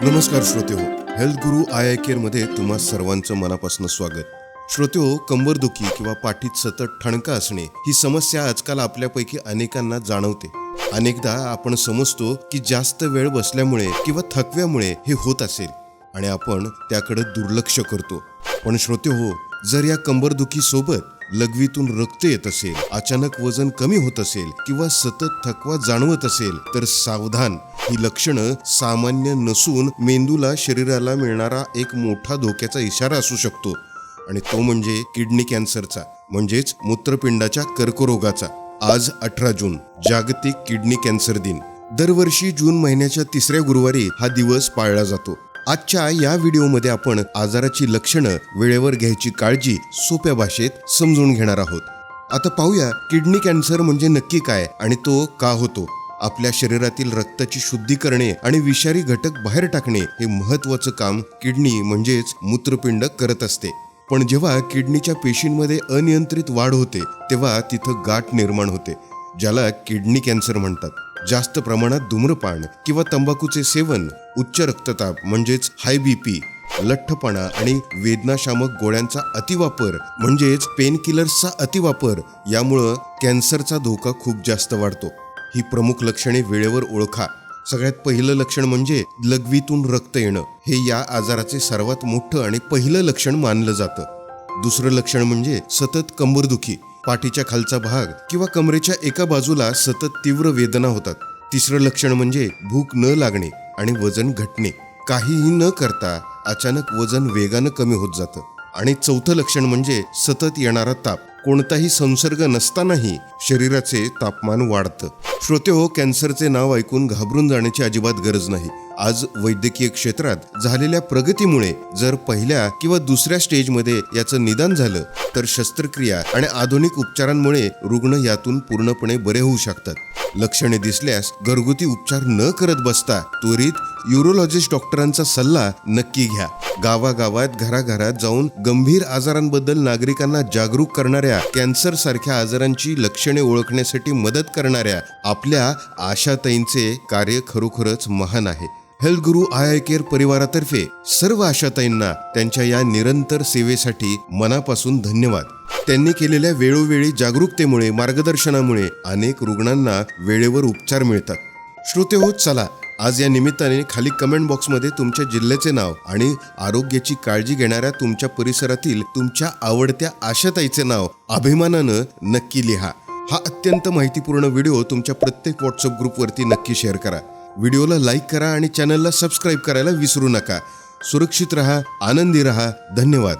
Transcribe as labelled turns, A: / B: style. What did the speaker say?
A: नमस्कार श्रोतेहो, health Guru I care मध्ये तुम्हा सर्वांचं मनापासून स्वागत. श्रोतेहो, कंबरदुखी किंवा पाठीत सतत ठणका असणे ही समस्या आजकाल आपल्यापैकी अनेकांना जाणवते. अनेकदा आपण समजतो की जास्त वेळ बसल्यामुळे किंवा थकव्यामुळे हे होत असेल आणि आपण त्याकडे दुर्लक्ष करतो. पण श्रोतेहो, जर या कंबरदुखी सोबत लघवीतून रक्त येत असेल, अचानक वजन कमी होत असेल किंवा सतत थकवा जाणवत असेल तर सावधान. ही लक्षणं सामान्य नसून मेंदूला शरीराला मिळणारा एक मोठा धोक्याचा इशारा असू शकतो आणि तो म्हणजे किडनी कॅन्सरचा, म्हणजेच मूत्रपिंडाच्या कर्करोगाचा. आज 18 जून जागतिक किडनी कॅन्सर दिन. दरवर्षी जून महिन्याच्या 3ऱ्या गुरुवारी हा दिवस पाळला जातो. आजच्या या व्हिडिओमध्ये आपण आजाराची लक्षणं, वेळेवर घ्यायची काळजी सोप्या भाषेत समजून घेणार आहोत. आता पाहूया किडनी कॅन्सर म्हणजे नक्की काय आणि तो का होतो. आपल्या शरीरातील रक्ताची शुद्धी करणे आणि विषारी घटक बाहेर टाकणे हे महत्त्वाचं काम किडनी म्हणजेच मूत्रपिंड करत असते. पण जेव्हा किडनीच्या पेशींमध्ये अनियंत्रित वाढ होते तेव्हा तिथं गाठ निर्माण होते, ज्याला किडनी कॅन्सर म्हणतात. जास्त प्रमाणात धूम्रपान किंवा तंबाखूचे सेवन, उच्च रक्तदाब म्हणजेच हाय BP, लठ्ठपणा आणि वेदनाशामक गोळ्यांचा अतिवापर म्हणजेच पेन किलर्सचा अतिवापर यामुळं कॅन्सरचा धोका खूप जास्त वाढतो. ही प्रमुख लक्षणे वेळेवर ओळखा. सगळ्यात पहिलं लक्षण म्हणजे लघवीतून रक्त येणं. हे या आजाराचे सर्वात मोठं आणि पहिलं लक्षण मानलं जातं. दुसरं लक्षण म्हणजे सतत कंबरदुखी. पाठीच्या खालचा भाग किंवा कमरेच्या एका बाजूला सतत तीव्र वेदना होतात. तिसरं लक्षण म्हणजे भूक न लागणे आणि वजन घटणे. काहीही न करता अचानक वजन वेगानं कमी होत जातं. आणि चौथं लक्षण म्हणजे सतत येणारा ताप. कोणताही संसर्ग नसतानाही शरीराचे तापमान वाढतं. श्रोतेहो, कॅन्सरचे नाव ऐकून घाबरून जाण्याची अजिबात गरज नाही. आज वैद्यकीय क्षेत्रात झालेल्या प्रगतीमुळे जर पहिल्या किंवा दुसऱ्या स्टेजमध्ये याचं निदान झालं तर शस्त्रक्रिया आणि आधुनिक उपचारांमुळे रुग्ण यातून पूर्णपणे बरे होऊ शकतात. लक्षणे दिसल्यास घरगुती उपचार न करत बसता त्वरित यूरोलॉजिस्ट डॉक्टरांचा सल्ला नक्की घ्या. गावागावात, घराघरात जाऊन गंभीर आजारांबद्दल नागरिकांना जागरूक करणाऱ्या, कॅन्सर सारख्या आजारांची लक्षणे ओळखण्यासाठी मदत करणाऱ्या आपल्या आशाताईंचे कार्य खरोखरच महान आहे. हेल्थ गुरु आय केअर परिवारातर्फे सर्व आशाताईंना त्यांच्या या निरंतर सेवेसाठी मनापासून धन्यवाद. त्यांनी केलेल्या वेळोवेळी जागरूकतेमुळे, मार्गदर्शनामुळे अनेक रुग्णांना वेळेवर उपचार मिळतात. श्रोतेहो, चला आज या निमित्ताने खाली कमेंट बॉक्समध्ये तुमच्या जिल्ह्याचे नाव आणि आरोग्याची काळजी घेणाऱ्या तुमच्या परिसरातील तुमच्या आवडत्या आशाताईचे नाव अभिमानानं नक्की लिहा. हा अत्यंत माहितीपूर्ण व्हिडिओ तुमच्या प्रत्येक व्हॉट्सअप ग्रुपवरती नक्की शेअर करा. व्हिडिओला लाईक करा आणि चॅनलला सबस्क्राईब करायला विसरू नका. सुरक्षित रहा, आनंदी रहा. धन्यवाद.